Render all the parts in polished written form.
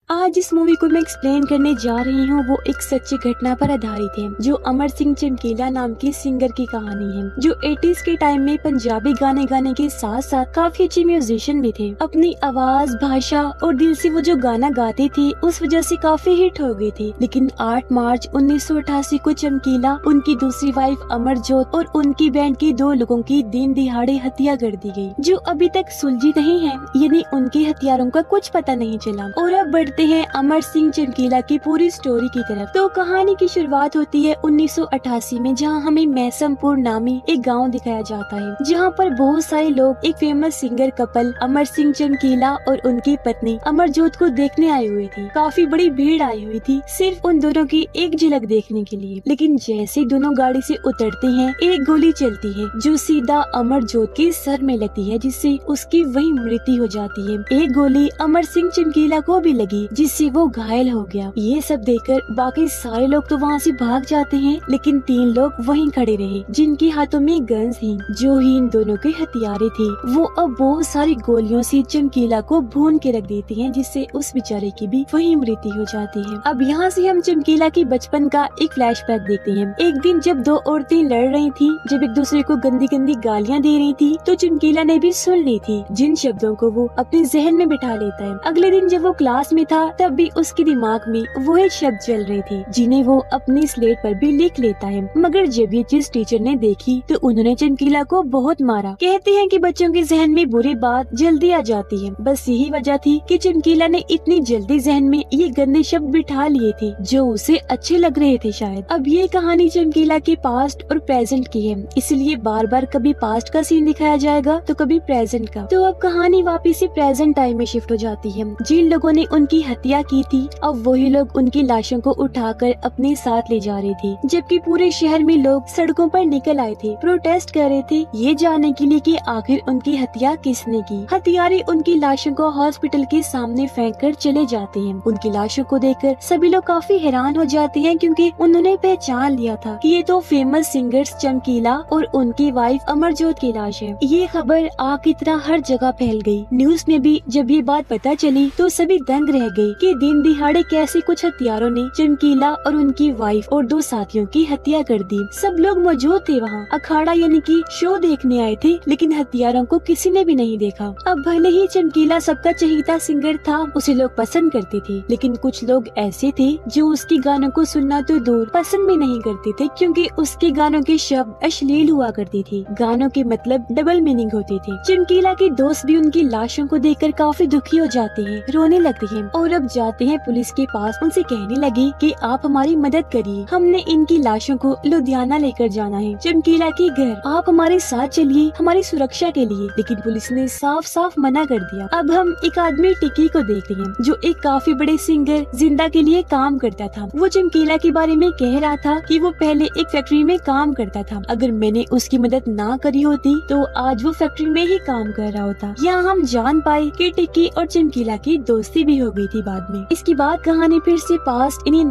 आज इस मूवी को मैं एक्सप्लेन करने जा रही हूँ वो एक सच्ची घटना पर आधारित है, जो अमर सिंह चमकीला नाम की सिंगर की कहानी है, जो 80s के टाइम में पंजाबी गाने गाने के साथ साथ काफी अच्छे म्यूजिशियन भी थे। अपनी आवाज, भाषा और दिल से वो जो गाना गाते थे उस वजह से काफी हिट हो गए थे। लेकिन 8 मार्च 1988 को चमकीला, उनकी दूसरी वाइफ अमरजोत और उनकी बैंड के 2 लोगों की दिन दिहाड़े हत्या कर दी गई, जो अभी तक सुलझी नहीं है, यानी उनके हथियारों का कुछ पता नहीं चला। और अब बढ़ते हैं अमर सिंह चमकीला की पूरी स्टोरी की तरफ। तो कहानी की शुरुआत होती है 1988 में, जहां हमें मैसमपुर नामी एक गांव दिखाया जाता है, जहां पर बहुत सारे लोग एक famous singer couple Amar Singh चमकीला और उनकी पत्नी अमरजोत को देखने आए हुए थे। काफी बड़ी भीड़ आई हुई थी सिर्फ उन दोनों की एक झलक देखने के लिए। लेकिन जैसे दोनों गाड़ी से उतरते हैं, एक गोली चलती है जो सीधा अमरजोत के सर में लगती है, जिससे उसकी वही मृत्यु हो जाती है। एक गोली अमर सिंह चमकीला को भी लगी, जिससे वो घायल हो गया। ये सब देखकर बाकी सारे लोग तो वहाँ से भाग जाते हैं, लेकिन 3 लोग वहीं खड़े रहे, जिनके हाथों में गन्स थी, जो ही इन दोनों के हथियारे थे। वो अब बहुत सारी गोलियों से चमकीला को भून के रख देते हैं, जिससे उस बेचारे की भी वही मृत्यु हो जाती है। अब यहाँ से हम चमकीला की बचपन का एक फ्लैशबैक देखते हैं। एक दिन जब 2 औरतें लड़ रही थी, जब एक दूसरे को गंदी गंदी गालियाँ दे रही थी, तो चमकीला ने भी सुन ली थी, जिन शब्दों को वो अपने जहन में बिठा लेता है। अगले दिन जब वो क्लास में था, तब भी उसके दिमाग में वही शब्द चल रहे थे, जिन्हें वो अपनी स्लेट पर भी लिख लेता है। मगर जब ये चीज टीचर ने देखी तो उन्होंने चमकीला को बहुत मारा। कहते हैं कि बच्चों के जहन में बुरी बात जल्दी आ जाती है। बस यही वजह थी कि चमकीला ने इतनी जल्दी जहन में ये गंदे शब्द बिठा लिए थे, जो उसे अच्छे लग रहे थे शायद। अब ये कहानी चमकीला के पास्ट और प्रेजेंट की है, इसलिए बार बार कभी पास्ट का सीन दिखाया जाएगा तो कभी प्रेजेंट का। तो अब कहानी वापिस से प्रेजेंट टाइम में शिफ्ट हो जाती है। जिन लोगों ने उनकी हत्या की थी, अब वही लोग उनकी लाशों को उठाकर अपने साथ ले जा रहे थे, जबकि पूरे शहर में लोग सड़कों पर निकल आए थे, प्रोटेस्ट कर रहे थे, ये जानने के लिए कि आखिर उनकी हत्या किसने की। हत्यारे उनकी लाशों को हॉस्पिटल के सामने फेंक कर चले जाते हैं। उनकी लाशों को देखकर सभी लोग काफी हैरान हो जाते हैं, क्योंकि उन्होंने पहचान लिया था कि ये तो फेमस सिंगर्स चमकीला और उनकी वाइफ अमरजोत की लाश है। ये खबर आग की तरह हर जगह फैल गई। न्यूज में भी जब ये बात पता चली तो सभी दंग रह गए कि दिन दिहाड़े कैसे कुछ हत्यारों ने चमकीला और उनकी वाइफ और 2 साथियों की हत्या कर दी। सब लोग मौजूद थे वहाँ, अखाड़ा यानी कि शो देखने आए थे, लेकिन हत्यारों को किसी ने भी नहीं देखा। अब भले ही चमकीला सबका चहीता सिंगर था, उसे लोग पसंद करते थे, लेकिन कुछ लोग ऐसे थे जो उसके गानों को सुनना तो दूर पसंद भी नहीं करते थे, क्योंकि उसके गानों के शब्द अश्लील हुआ करते थे। गानों के मतलब डबल मीनिंग होते थे। चमकीला के दोस्त भी उनकी लाशों को देखकर काफी दुखी हो जाते हैं, रोने लगते हैं और अब जाते हैं पुलिस के पास। उनसे कहने लगे कि आप हमारी मदद करिए, हमने इनकी लाशों को लुधियाना लेकर जाना है, चमकीला के घर, आप हमारे साथ चलिए हमारी सुरक्षा के लिए। लेकिन पुलिस ने साफ साफ मना कर दिया। अब हम एक आदमी टिक्की को देखते हैं, जो एक काफी बड़े सिंगर जिंदा के लिए काम करता था। वो चमकीला के बारे में कह रहा था कि वो पहले एक फैक्ट्री में काम करता था, अगर मैंने उसकी मदद ना करी होती तो आज वो फैक्ट्री में ही काम कर रहा होता। यहाँ हम जान पाए कि टिक्की और चमकीला की दोस्ती भी हो गई थी बाद में। इसके बाद कहानी फिर से पास्ट यानी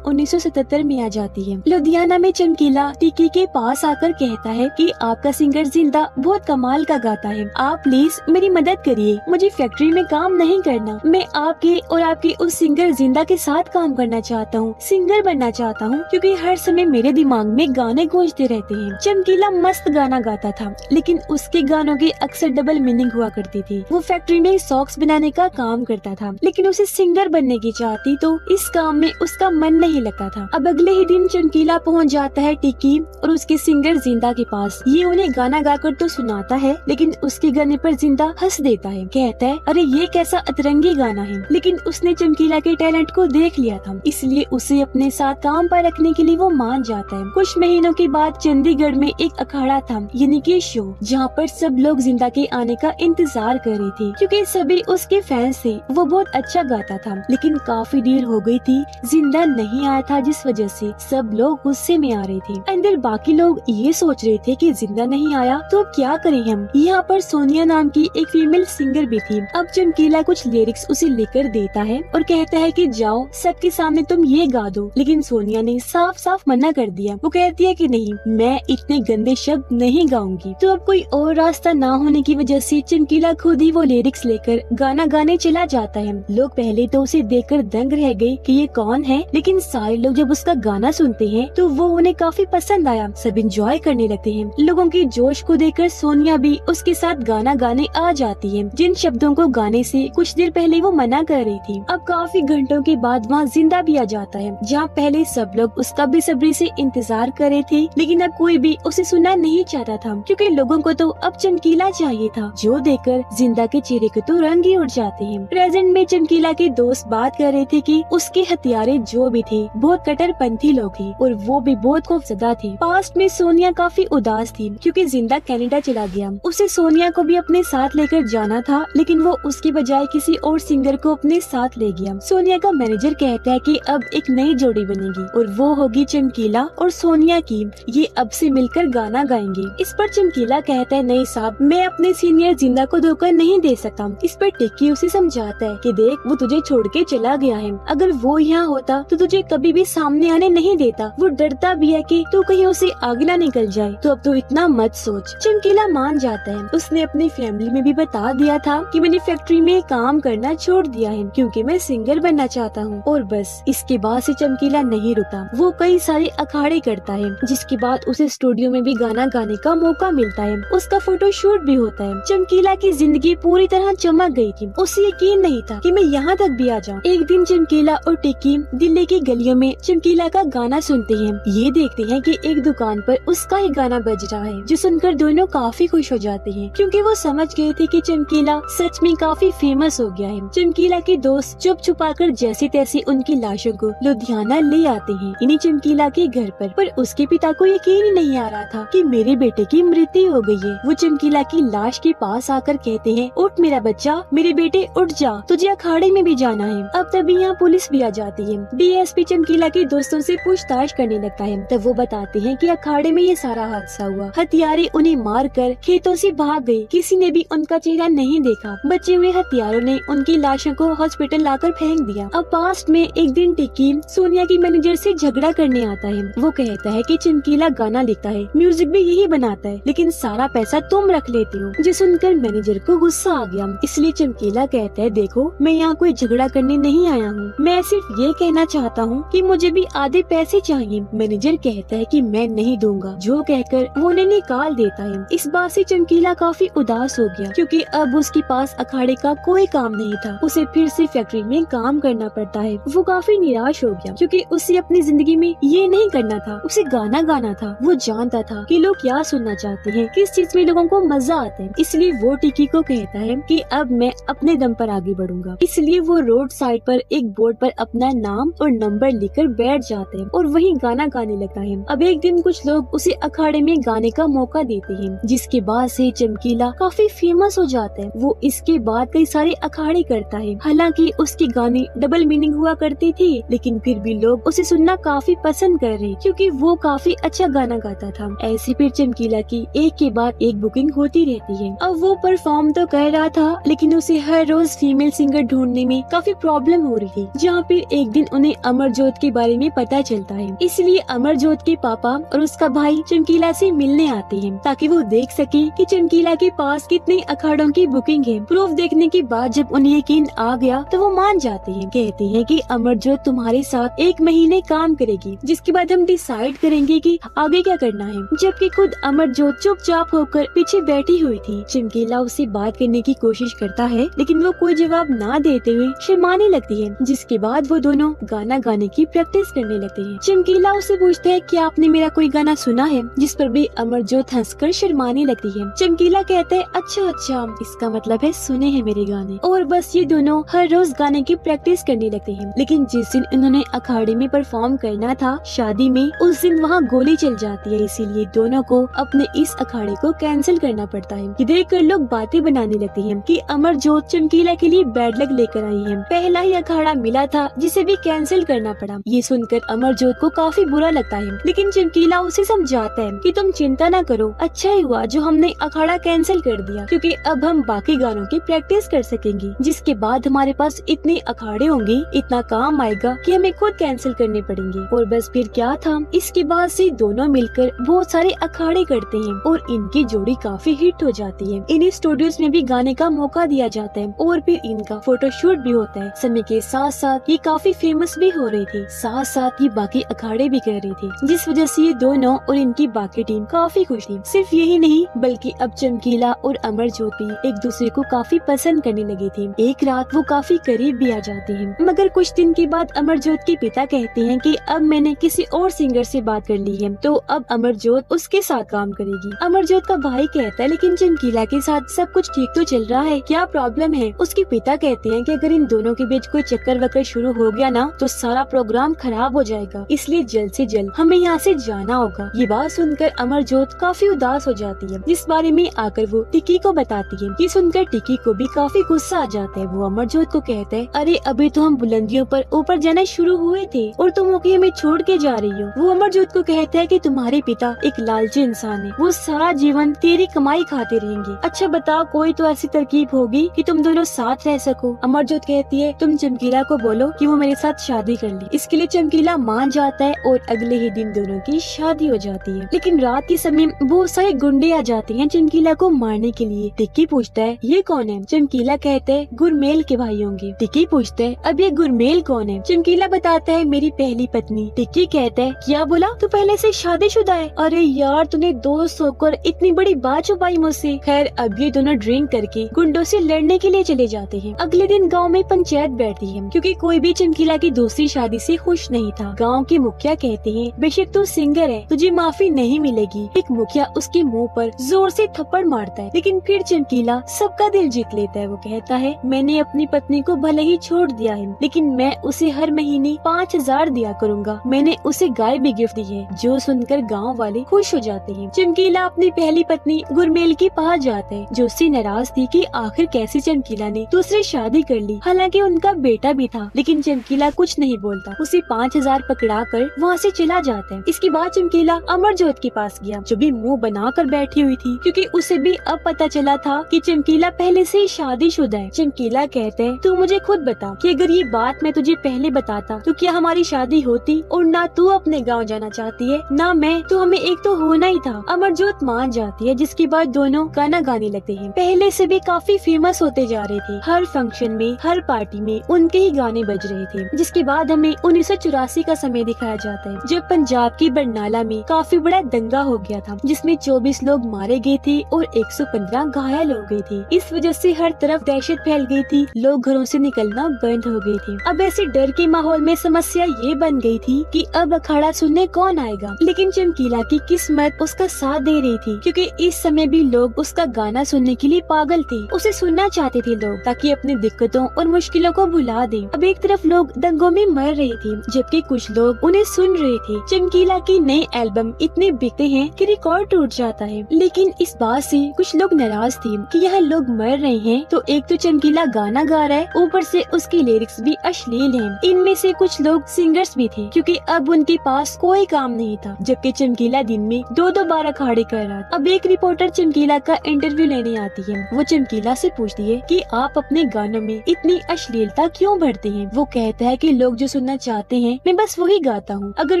1977 में आ जाती है। लुधियाना में चमकीला टिक्की के पास आकर कहता है कि आपका सिंगर जिंदा बहुत कमाल का गाता है, आप प्लीज मेरी मदद करिए, मुझे फैक्ट्री में काम नहीं करना, मैं आपके और आपके उस सिंगर जिंदा के साथ काम करना चाहता हूँ, सिंगर बनना चाहता हूँ, क्योंकि हर समय मेरे दिमाग में गाने गूंजते रहते हैं। चमकीला मस्त गाना गाता था, लेकिन उसके गानों के अक्सर डबल मीनिंग हुआ करती थी। वो फैक्ट्री में सॉक्स बनाने का काम करता था, लेकिन उसे सिंगर बनने की चाह थी, तो इस काम में उसका मन नहीं लगता था। अब अगले ही दिन चमकीला पहुंच जाता है टिक्की और उसके सिंगर जिंदा के पास। ये उन्हें गाना गाकर तो सुनाता है, लेकिन उसके गाने पर जिंदा हंस देता है, कहता है अरे ये कैसा अतरंगी गाना है। लेकिन उसने चमकीला के टैलेंट को देख लिया था, इसलिए उसे अपने साथ काम पर रखने के लिए वो मान जाता है। कुछ महीनों के बाद चंडीगढ़ में एक अखाड़ा था, यानी कि शो, जहाँ पर सब लोग जिंदा के आने का इंतजार कर रहे थे, क्योंकि सभी उसके फैंस थे। वो बहुत अच्छा गाता था, लेकिन काफी देर हो गई थी, जिंदा नहीं आया था, जिस वजह से सब लोग गुस्से में आ रहे थे। अंदर बाकी लोग ये सोच रहे थे कि जिंदा नहीं आया तो अब क्या करें हम। यहाँ पर सोनिया नाम की एक फीमेल सिंगर भी थी। अब चमकीला कुछ लिरिक्स उसे लेकर देता है और कहता है कि जाओ सबके सामने तुम ये गा दो, लेकिन सोनिया ने साफ साफ मना कर दिया। वो कहती है कि नहीं, मैं इतने गंदे शब्द नहीं गाऊंगी। तो अब कोई और रास्ता ना होने की वजह से चमकीला खुद ही वो लिरिक्स लेकर गाना गाने चला जाता जाता है। लोग पहले तो उसे देखकर दंग रह गए कि ये कौन है, लेकिन सारे लोग जब उसका गाना सुनते हैं तो वो उन्हें काफी पसंद आया। सब इंजॉय करने लगते हैं। लोगों के जोश को देखकर सोनिया भी उसके साथ गाना गाने आ जाती है, जिन शब्दों को गाने से कुछ देर पहले वो मना कर रही थी। अब काफी घंटों के बाद वहाँ जिंदा भी आ जाता है, जहाँ पहले सब लोग उसका बेसब्री से इंतजार कर रहे थे, लेकिन अब कोई भी उसे सुनना नहीं चाहता था, क्योंकि लोगों को तो अब चमकीला चाहिए था, जो देखकर जिंदा के चेहरे को तो रंग ही उड़ जाते हैं। प्रेजेंट में चमकीला के दोस्त बात कर रहे थे कि उसके हथियारे जो भी थे बहुत कट्टरपंथी लोग थे और वो भी बहुत खौफजदा थे। पास्ट में सोनिया काफी उदास थी, क्योंकि जिंदा कनाडा चला गया। उसे सोनिया को भी अपने साथ लेकर जाना था, लेकिन वो उसकी बजाय किसी और सिंगर को अपने साथ ले गया। सोनिया का मैनेजर कहता है कि अब एक नई जोड़ी बनेगी और वो होगी चमकीला और सोनिया की। ये अब से मिलकर गाना गाएंगे। इस पर चमकीला कहता है, नहीं साहब, मैं अपने सीनियर जिंदा को धोखा नहीं दे सकता। इस पर टिक्की उसे समझाता है कि देख, वो तुझे छोड़ के चला गया है। अगर वो यहाँ होता तो तुझे कभी भी सामने आने नहीं देता। वो डरता भी है कि तू कहीं उसे आगे ना निकल जाए, तो अब तू इतना मत सोच। चमकीला मान जाता है। उसने अपनी फैमिली में भी बता दिया था कि मैंने फैक्ट्री में काम करना छोड़ दिया है, क्योंकि मैं सिंगर बनना चाहता हूँ। और बस इसके बाद से चमकीला नहीं रुका। वो कई सारे अखाड़े करता है, जिसके बाद उसे स्टूडियो में भी गाना गाने का मौका मिलता है। उसका फोटो शूट भी होता है। चमकीला की जिंदगी पूरी तरह चमक गई थी। उसे यकीन नहीं था कि मैं यहाँ तक भी आ जाऊँ। एक दिन चमकीला और टिक्की दिल्ली की गलियों में चमकीला का गाना सुनते हैं। ये देखते हैं कि एक दुकान पर उसका ही गाना बज रहा है, जो सुनकर दोनों काफी खुश हो जाते हैं, क्योंकि वो समझ गए थे कि चमकीला सच में काफी फेमस हो गया है। चमकीला के दोस्त चुप छुपाकर जैसे तैसे उनकी लाशों को लुधियाना ले आते हैं, इन्हीं चमकीला के घर पर उसके पिता को यकीन ही नहीं आ रहा था कि मेरे बेटे की मृत्यु हो गई है। वो चमकीला की लाश के पास आकर कहते हैं, उठ मेरा बच्चा, मेरे बेटे उठ जा, तुझे अखाड़े में भी जाना है। अब तभी यहाँ पुलिस भी आ जाती है। डीएसपी चमकीला के दोस्तों से पूछताछ करने लगता है। तब वो बताते हैं कि अखाड़े में ये सारा हादसा हुआ। हथियारे उन्हें मार कर खेतों से भाग गए। किसी ने भी उनका चेहरा नहीं देखा। बचे हुए हथियारों ने उनकी लाशों को हॉस्पिटल लाकर फेंक दिया। अब पास्ट में एक दिन टिक्की सोनिया की मैनेजर से झगड़ा करने आता है। वो कहता है कि चमकीला गाना लिखता है, म्यूजिक भी यही बनाता है, लेकिन सारा पैसा तुम रख लेते हो। जो सुनकर मैनेजर को गुस्सा आ गया, इसलिए चमकीला कहता है, देखो, मैं यहाँ कोई झगड़ा करने नहीं आया हूँ, मैं सिर्फ ये कहना चाहता हूँ कि मुझे भी आधे पैसे चाहिए। मैनेजर कहता है कि मैं नहीं दूंगा, जो कहकर वो उन्हें निकाल देता है। इस बात से चमकीला काफी उदास हो गया, क्योंकि अब उसके पास अखाड़े का कोई काम नहीं था। उसे फिर से फैक्ट्री में काम करना पड़ता है। वो काफी निराश हो गया, क्योंकि उसे अपनी जिंदगी में ये नहीं करना था, उसे गाना गाना था। वो जानता था कि लोग क्या सुनना चाहते हैं, किस चीज में लोगों को मजा आता है। इसलिए वो टिक्की को कहता है कि अब मैं अपने दम पर आगे बढ़ूंगा। इसलिए वो रोड साइड पर एक बोर्ड पर अपना नाम और नंबर लिखकर बैठ जाते हैं और वहीं गाना गाने लगता है। अब एक दिन कुछ लोग उसे अखाड़े में गाने का मौका देते हैं, जिसके बाद से चमकीला काफी फेमस हो जाता है। वो इसके बाद कई सारे अखाड़े करता है। हालांकि उसके गाने डबल मीनिंग हुआ करते थे, लेकिन फिर भी लोग उसे सुनना काफी पसंद कर रहे, क्योंकि वो काफी अच्छा गाना गाता था। ऐसे फिर चमकीला की एक के बाद एक बुकिंग होती रहती है। अब वो परफॉर्म तो कर रहा था, लेकिन उसे हर रोज फीमेल सिंगर ढूंढने में काफी प्रॉब्लम हो रही थी। जहाँ फिर एक दिन उन्हें अमरजोत के बारे में पता चलता है। इसलिए अमरजोत के पापा और उसका भाई चमकीला से मिलने आते हैं, ताकि वो देख सके कि चमकीला के पास कितने अखाड़ों की बुकिंग है। प्रूफ देखने के बाद जब उन्हें यकीन आ गया तो वो मान जाते हैं। कहते हैं कि अमरजोत तुम्हारे साथ 1 महीने काम करेगी, जिसके बाद हम डिसाइड करेंगे कि आगे क्या करना है। जबकि खुद अमरजोत चुपचाप होकर पीछे बैठी हुई थी। चमकीला उससे बात करने की कोशिश करता है, लेकिन वो कोई जवाब ना देते हुए शर्माने लगती है। जिसके बाद वो दोनों गाना गाने की प्रैक्टिस करने लगते हैं। चमकीला उससे पूछता है कि आपने मेरा कोई गाना सुना है, जिस पर भी अमरजोत हंसकर शर्माने लगती है। चमकीला कहता है, अच्छा अच्छा, इसका मतलब है सुने हैं मेरे गाने। और बस ये दोनों हर रोज गाने की प्रैक्टिस करने लगते हैं। लेकिन जिस दिन उन्होंने अखाड़े में परफॉर्म करना था शादी में, उस दिन वहाँ गोली चल जाती है। इसीलिए दोनों को अपने इस अखाड़े को कैंसिल करना पड़ता है। ये देखकर लोग बातें बनाने लगते हैं कि अमरजोत चमकीला के लिए बैड लक लेकर आई है। पहला ही अखाड़ा मिला था जिसे भी कैंसिल करना पड़ा। ये सुनकर अमरजोत को काफी बुरा लगता है, लेकिन चमकीला उसे समझाता है कि तुम चिंता न करो, अच्छा ही हुआ जो हमने अखाड़ा कैंसिल कर दिया, क्योंकि अब हम बाकी गानों की प्रैक्टिस कर सकेंगे। जिसके बाद हमारे पास इतने अखाड़े होंगे, इतना काम आएगा कि हमें खुद कैंसिल करने पड़ेंगे। और बस फिर क्या था, इसके बाद से दोनों मिलकर बहुत सारे अखाड़े करते हैं और इनकी जोड़ी काफी हिट हो जाती है। इन्हें स्टूडियोज में भी गाने का मौका दिया जाता है और फिर इनका फोटोशूट भी होता है। समय के साथ साथ ये काफी फेमस भी हो रही थी, साथ साथ ये बाकी अखाड़े भी कर रही थी, जिस वजह से ये दोनों और इनकी बाकी टीम काफी खुश थी। सिर्फ यही नहीं बल्कि अब चमकीला और अमरजोत भी एक दूसरे को काफी पसंद करने लगी थी। एक रात वो काफी करीब भी आ जाते हैं, मगर कुछ दिन के बाद अमरजोत के पिता कहते हैं कि अब मैंने किसी और सिंगर से बात कर ली है, तो अब अमरजोत उसके साथ काम करेगी। अमरजोत का भाई कहता है लेकिन चमकीला के साथ सब कुछ ठीक तो चल रहा है, क्या प्रॉब्लम है? उसके पिता कहते हैं कि अगर इन दोनों के बीच कोई चक्कर वक्कर शुरू हो गया ना तो सारा प्रोग्राम खराब हो जाएगा, इसलिए जल्द से जल्द हमें यहाँ से जाना होगा। ये बात सुनकर अमरजोत काफी उदास हो जाती है, जिस बारे में आकर वो टिकी को बताती है। ये सुनकर टिकी को भी काफी गुस्सा आ जाता है। वो अमरजोत को कहता है अरे अभी तो हम बुलंदियों पर ऊपर जाना शुरू हुए थे और तुम होके हमें छोड़ के जा रही हो। वो अमरजोत को कहता है कि तुम्हारे पिता एक लालची इंसान है, वो सारा जीवन तेरी कमाई खाते रहेंगे। अच्छा बताओ कोई तो ऐसी तरकीब होगी कि तुम दोनों साथ रह सको। अमरजोत कहती है तुम चमकीला को बोलो कि वो मेरे साथ शादी कर ले। इसके लिए चमकीला मान जाता है और अगले ही दिन दोनों की शादी हो जाती है। लेकिन रात के समय बहुत सारे गुंडे आ जाते हैं चमकीला को मारने के लिए। टिक्की पूछता है ये कौन है? चमकीला कहता है गुरमेल के भाई होंगे। टिक्की पूछता है अब ये गुरमेल कौन है? चमकीला बताता है मेरी पहली पत्नी। टिक्की कहता है क्या बोला, तू पहले से शादीशुदा है? अरे यार तूने दोस्त होकर इतनी बड़ी बात छुपाई मुझसे। खैर अब ये दोनों ड्रिंक करके गुंडों से लड़ने के लिए चले जाते हैं। अगले दिन गाँव में पंचायत बैठती है क्योंकि कोई भी चमकीला की दूसरी शादी से खुश नहीं था। गाँव के मुखिया कहते हैं बेशक तू सिंगर है तुझे माफी नहीं मिलेगी। एक मुखिया उसके मुंह पर जोर से थप्पड़ मारता है, लेकिन फिर चमकीला सबका दिल जीत लेता है। वो कहता है मैंने अपनी पत्नी को भले ही छोड़ दिया है लेकिन मैं उसे हर महीने 5,000 दिया करूँगा। मैंने उसे गाय भी गिफ्ट दी है। जो सुनकर गाँव वाले खुश हो जाते हैं। चमकीला अपनी पहली पत्नी गुरमेल के पास जाता है जो उससे नाराज थी कि आखिर कैसे चमकीला ने दूसरी शादी कर ली। हालांकि उनका बेटा भी था, लेकिन चमकीला कुछ नहीं बोलता। उसे 5,000 पकड़ा कर वहाँ से चला जाता है। इसके बाद चमकीला अमरजोत के पास गया जो भी मुंह बना कर बैठी हुई थी, क्योंकि उसे भी अब पता चला था कि चमकीला पहले से ही शादीशुदा है। चमकीला कहते हैं तू मुझे खुद बता कि अगर ये बात मैं तुझे पहले बताता तो क्या हमारी शादी होती? और ना तू अपने गाँव जाना चाहती है ना मैं, तो हमें एक तो होना ही था। अमरजोत मान जाती है, जिसके बाद दोनों गाना गाने लगते हैं। पहले से भी काफी फेमस होते जा रहे थे। हर फंक्शन में हर पार्टी में उनके ही गाने बज रहे थे। जिसके बाद हमें 1984 का समय दिखाया जाता है जब पंजाब की बरनाला में काफी बड़ा दंगा हो गया था, जिसमें 24 लोग मारे गए थे और 115 घायल हो गए थे। इस वजह से हर तरफ दहशत फैल गई थी, लोग घरों से निकलना बंद हो गए थे। अब ऐसे डर के माहौल में समस्या ये बन गई थी कि अब अखाड़ा सुनने कौन आएगा। लेकिन चमकीला की किस्मत उसका साथ दे रही थी, क्योंकि इस समय भी लोग उसका गाना सुनने के लिए पागल थे। उसे सुनना चाहते थे लोग, ताकि अपनी दिक्कतों और मुश्किलों को भुला दें। अब एक तरफ लोग दंगों में मर रहे थे, जबकि कुछ लोग उन्हें सुन रहे थे। चमकीला की नई एल्बम इतने बिकते हैं कि रिकॉर्ड टूट जाता है। लेकिन इस बात से कुछ लोग नाराज थे कि यहाँ लोग मर रहे हैं तो एक तो चमकीला गाना गा रहा है, ऊपर से उसकी लिरिक्स भी अश्लील हैं। इनमें से कुछ लोग सिंगर्स भी थे, क्योंकि अब उनके पास कोई काम नहीं था, जबकि चमकीला दिन में 2-2 बार अखाड़े कर रहा। अब एक रिपोर्टर चमकीला का इंटरव्यू लेने आती है। वो चमकीला से पूछती है कि आप अपने गानों में इतनी अश्लीलता क्यों भरते हैं? वो कहता है कि लोग जो सुनना चाहते हैं मैं बस वही गाता हूँ। अगर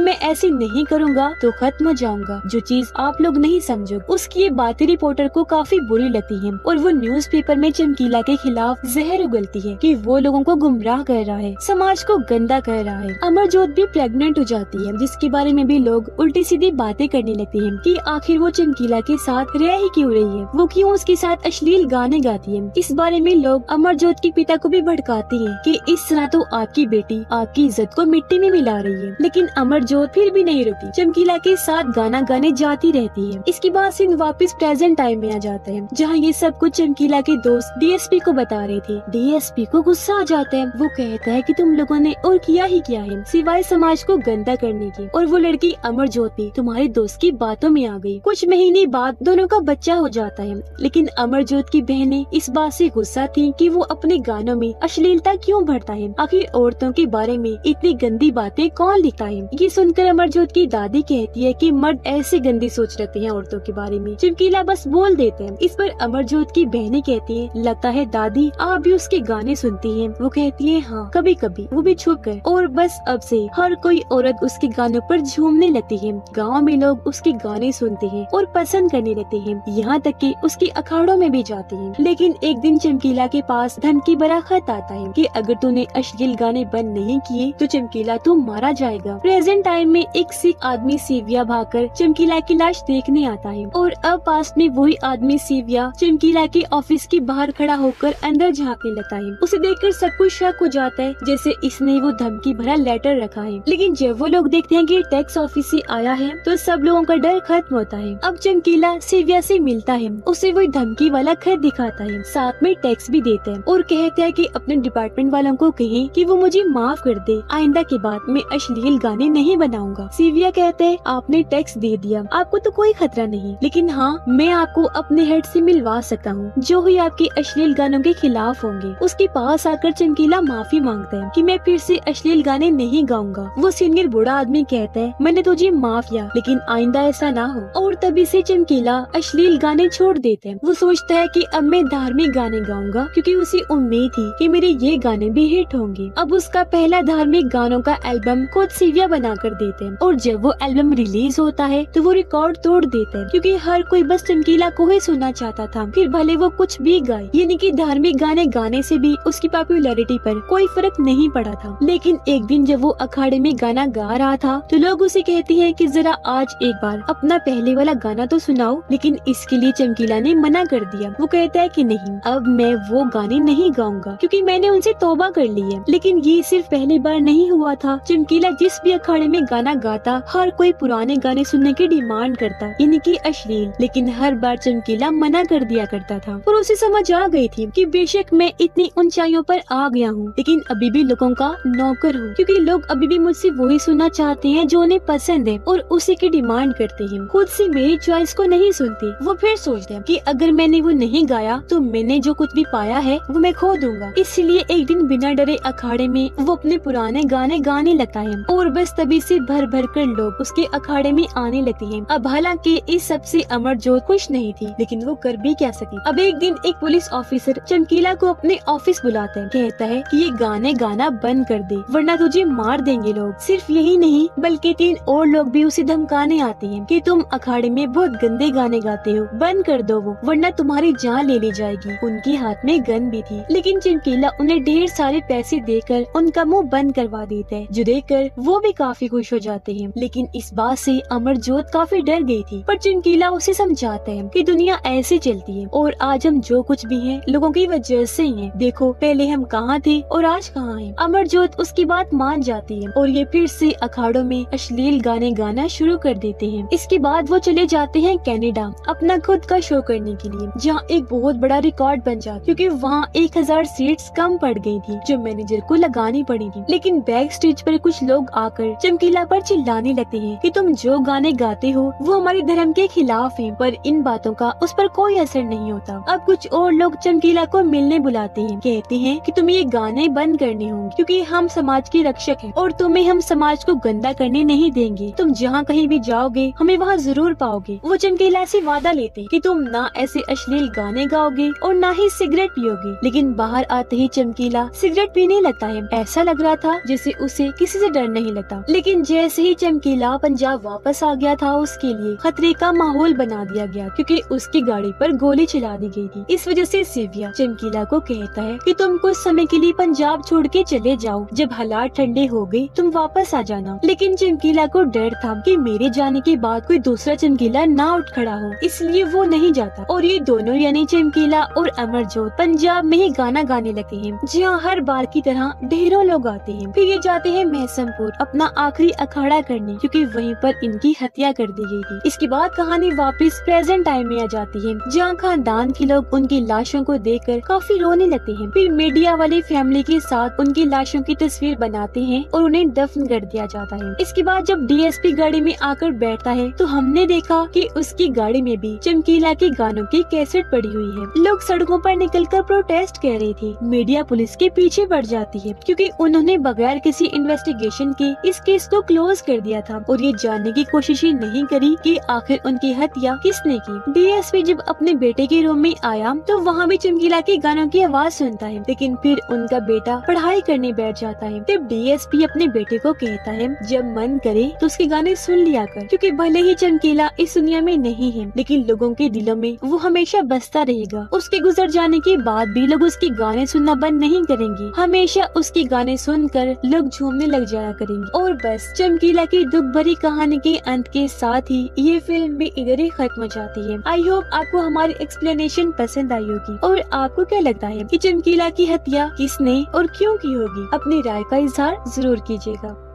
मैं ऐसे नहीं करूँगा तो खत्म हो जाऊंगा, जो चीज आप लोग नहीं समझोगे। उसकी ये बातें रिपोर्टर को काफी बुरी लगती है और वो न्यूज़पेपर में चमकीला के खिलाफ जहर उगलती है कि वो लोगों को गुमराह कर रहा है, समाज को गंदा कर रहा है। अमरजोत भी प्रेग्नेंट हो जाती है, जिसके बारे में भी लोग उल्टी सीधी बातें करने लगते हैं कि आखिर वो चमकीला के साथ रह ही क्यों रही है, वो क्यों उसके साथ अश्लील गाने गाती है। इस बारे में लोग अमरजोत के पिता को भी भड़काते हैं कि इस तरह तो आपकी बेटी आपकी इज्जत को मिट्टी में मिला रही है। लेकिन अमरजोत फिर भी नहीं रुकी, चमकीला के साथ गाना गाने जाती रहती है। इसके बाद सीन वापस प्रेजेंट टाइम में आ जाता है, जहाँ ये सब कुछ चमकीला के दोस्त डीएसपी को बता रहे थे। डीएसपी को गुस्सा आ जाता है। वो कहता है कि तुम लोगों ने और किया ही क्या है सिवाय समाज को गंदा करने की। और वो लड़की अमरजोत भी तुम्हारे दोस्त की बातों में आ गई। कुछ महीने बाद दोनों का बच्चा हो जाता है, लेकिन अमरजोत की बहनें इस बात से गुस्सा थी कि वो अपने गानों में अश्लीलता क्यों भरता है। आखिर औरतों के बारे में इतनी गंदी बातें कौन लिखता है। ये सुनकर अमरजोत की दादी कहती है कि मर्द ऐसे गंदी सोच रखते हैं औरतों के बारे में। चमकीला बस बोल देते हैं। इस पर अमरजोत की बहनें कहती हैं, लगता है दादी आप भी उसके गाने सुनती हैं। वो कहती है हाँ कभी कभी, वो भी छुप कर। और बस अब से हर कोई औरत उसके गानों पर झूमने लगती है। गाँव में लोग उसके गाने सुनते हैं और पसंद करने लगते हैं, यहाँ तक कि उसके अखाड़ों में भी जाते हैं। लेकिन एक दिन चमकीला के पास धमकी भरा खत आता है कि अगर तूने अश्लील गाने बंद नहीं किए तो चमकीला तू मारा जाएगा। प्रेजेंट टाइम में एक सिख आदमी सेविया भागकर चमकीला की लाश देखने आता है और अब पास में वही आदमी सेविया चमकीला के ऑफिस के बाहर खड़ा होकर अंदर झांकने लगता है। उसे देखकर सब कुछ शक हो जाता है जैसे इसने वो धमकी भरा लेटर रखा है। लेकिन जब वो लोग देखते हैं कि टैक्स ऑफिस से आया है तो सब लोगों का डर खत्म होता है। अब चमकीला सेविया से मिलता है, उसे वो धमकी वाला खत दिखाता है, साथ में टैक्स भी देता है और कहता है कि अपने डिपार्टमेंट वालों को कहें कि वो मुझे माफ कर दे, आइंदा के बाद मैं अश्लील गाने नहीं बनाऊंगा। सेविया कहता है आपने टैक्स दे दिया, आपको तो कोई खतरा नहीं, लेकिन हाँ मैं आपको अपने हेड से मिलवा सकता हूँ जो ही आपके अश्लील गानों के खिलाफ होंगे। उसके पास आकर चमकीला माफी मांगता है कि मैं फिर से अश्लील गाने नहीं गाऊंगा। वो सीनियर बूढ़ा आदमी कहता है मैंने तुझे माफ किया लेकिन आइंदा ऐसा ना हो, और तभी से चमकीला अश्लील गाने छोड़ देते हैं। वो सोचता है कि अब मैं धार्मिक गाने गाऊंगा क्योंकि उसे उम्मीद थी कि मेरे ये गाने भी हिट होंगे। अब उसका पहला धार्मिक गानों का एल्बम खुद सेविया बना कर देते हैं और जब वो एल्बम रिलीज होता है तो वो रिकॉर्ड तोड़ देते हैं क्योंकि हर कोई बस चमकीला को ही सुनना चाहता था, फिर भले वो कुछ भी गाए। यानी कि धार्मिक गाने गाने से भी उसकी पॉपुलैरिटी पर कोई फर्क नहीं पड़ा था। लेकिन एक दिन जब वो अखाड़े में गाना गा रहा था तो लोग उसे कहते हैं कि जरा आज एक बार अपना पहले वाला गाना तो सुनाओ, लेकिन इसके लिए चमकीला ने मना कर दिया। वो कहता है कि नहीं, अब मैं वो गाने नहीं गाऊंगा क्योंकि मैंने उनसे तौबा कर ली है। लेकिन ये सिर्फ पहली बार नहीं हुआ था। चमकीला जिस भी अखाड़े में गाना गाता हर कोई पुराने गाने सुनने की डिमांड करता, यानी कि अश्लील, लेकिन हर बार चमकीला मना कर दिया करता था। और उसे समझ आ गई थी कि बेशक मैं इतनी ऊंचाइयों पर आ गया हूँ लेकिन अभी भी लोगों का नौकर हूँ, क्योंकि लोग अभी भी मुझसे वही सुनना चाहते हैं जो उन्हें पसंद है और उसी की डिमांड करते हैं, खुद से मेरी चॉइस को नहीं सुनते। वो फिर सोचते हैं कि अगर मैंने वो नहीं गाया तो मैंने जो कुछ भी पाया है वो मैं खो दूंगा। इसलिए एक दिन बिना डरे अखाड़े में वो अपने पुराने गाने गाने लगता है और बस तभी से भर भर कर लोग उसके अखाड़े में आने लगते हैं। अब हालांकि इस सबसे अमरजोत खुश नहीं थी, लेकिन वो कर भी क्या सकी। अब एक दिन एक पुलिस ऑफिसर चमकीला को अपने ऑफिस बुलाता है, कहता है कि ये गाने गाना बंद कर दे वरना तुझे मार देंगे लोग। सिर्फ यही नहीं बल्कि 3 और लोग भी उसे धमकाने आते हैं कि तुम अखाड़े में बहुत गंदे गाने गाते हो, बंद कर दो वो वरना तुम्हारी जान ले ली जाएगी। उनके हाथ में गन भी थी, लेकिन चमकीला उन्हें ढेर सारे पैसे देकर उनका मुंह बंद करवा देता है, जो देखकर वो भी काफी खुश हो जाते हैं। लेकिन इस बात से अमरजोत काफी डर गई थी, पर चमकीला उसे समझाता है कि दुनिया ऐसे चलती है और आज हम जो कुछ भी हैं लोगों की वजह से ही हैं। देखो पहले हम कहाँ थे और आज कहाँ हैं। अमरजोत उसकी बात मान जाती है और ये फिर से अखाड़ों में अश्लील गाने गाना शुरू कर देते हैं। इसके बाद वो चले जाते हैं कनाडा अपना खुद का शो करने के लिए, जहाँ एक बहुत बड़ा रिकॉर्ड बन जाता, क्योंकि वहाँ 1000 सीट्स कम पड़ गई थी जो मैनेजर को लगानी पड़ी थी। लेकिन बैक स्टेज पर कुछ लोग आकर चमकीला पर चिल्लाने लगते हैं कि तुम जो गाने गाते हो वो हमारे धर्म के खिलाफ हैं, पर इन बातों का उस पर कोई असर नहीं होता। अब कुछ और लोग चमकीला को मिलने बुलाते हैं, कहते हैं कि तुम्हें ये गाने बंद करने होंगे क्योंकि हम समाज के रक्षक हैं और तुम्हें हम समाज को गंदा करने नहीं देंगे। तुम जहाँ कहीं भी जाओगे हमें वहाँ जरूर पाओगे। वो चमकीला से वादा लेते हैं कि तुम ना ऐसे अश्लील गाने गाओगे और ना ही सिगरेट पियोगे। लेकिन बाहर आते ही चमकीला सिगरेट पीने लगता है। ऐसा लग रहा था जैसे उसे किसी से डर नहीं लगता। लेकिन जैसे ही चमकीला पंजाब वापस आ गया था उसके लिए खतरे का माहौल बना दिया गया क्योंकि उसकी गाड़ी पर गोली चला दी गई थी। इस वजह से सेविया चमकीला को कहता है कि तुम कुछ समय के लिए पंजाब छोड़ के चले जाओ, जब हालात ठंडे हो गए तुम वापस आ जाना। लेकिन चमकीला को डर था कि मेरे जाने के बाद कोई दूसरा चमकीला ना उठ खड़ा हो, इसलिए वो नहीं जाता। और ये दोनों यानी चमकीला और अमरजोत पंजाब में ही गाना गाने लगते हैं, जहाँ हर बार की तरह ढेरों लोग आते हैं। फिर ये जाते हैं महसमपुर अपना आखिरी अखाड़ा करने, क्योंकि वहीं पर इनकी हत्या कर दी गई थी। इसके बाद कहानी वापस प्रेजेंट टाइम में आ जाती है, जहाँ खानदान के लोग उनकी लाशों को देखकर काफी रोने लगते हैं। फिर मीडिया वाली फैमिली के साथ उनकी लाशों की तस्वीर बनाते हैं और उन्हें दफन कर दिया जाता है। इसके बाद जब डीएसपी गाड़ी में आकर बैठता है तो हमने देखा कि उसकी गाड़ी में भी चमकीला के गानों की कैसेट पड़ी हुई है। लोग सड़कों पर निकलकर प्रोटेस्ट कर रहे थे। मीडिया पुलिस के पीछे पड़ जाती है क्योंकि उन्होंने बगैर किसी इन्वेस्टिगेशन के इस केस को क्लोज कर दिया था और ये जानने की कोशिश ही नहीं करी कि आखिर उनकी हत्या किसने की। डीएसपी जब अपने बेटे के रूम में आया तो वहाँ भी चमकीला के गानों की आवाज सुनता है, लेकिन फिर उनका बेटा पढ़ाई करने बैठ जाता है। तब डीएसपी अपने बेटे को कहता है जब मन करे तो उसके गाने सुन लिया कर, क्योंकि भले ही चमकीला इस दुनिया में नहीं है लेकिन लोगों के दिलों में वो हमेशा बसता रहेगा। उसके गुजर जाने के बाद बाद भी लोग उसके गाने सुनना बंद नहीं करेंगे, हमेशा उसके गाने सुनकर लोग झूमने लग जाया करेंगे। और बस चमकीला की दुख भरी कहानी के अंत के साथ ही ये फिल्म भी इधर ही खत्म हो जाती है। आई होप आपको हमारी एक्सप्लेनेशन पसंद आई होगी। और आपको क्या लगता है कि चमकीला की हत्या किसने और क्यों की होगी? अपनी राय का इजहार जरूर कीजिएगा।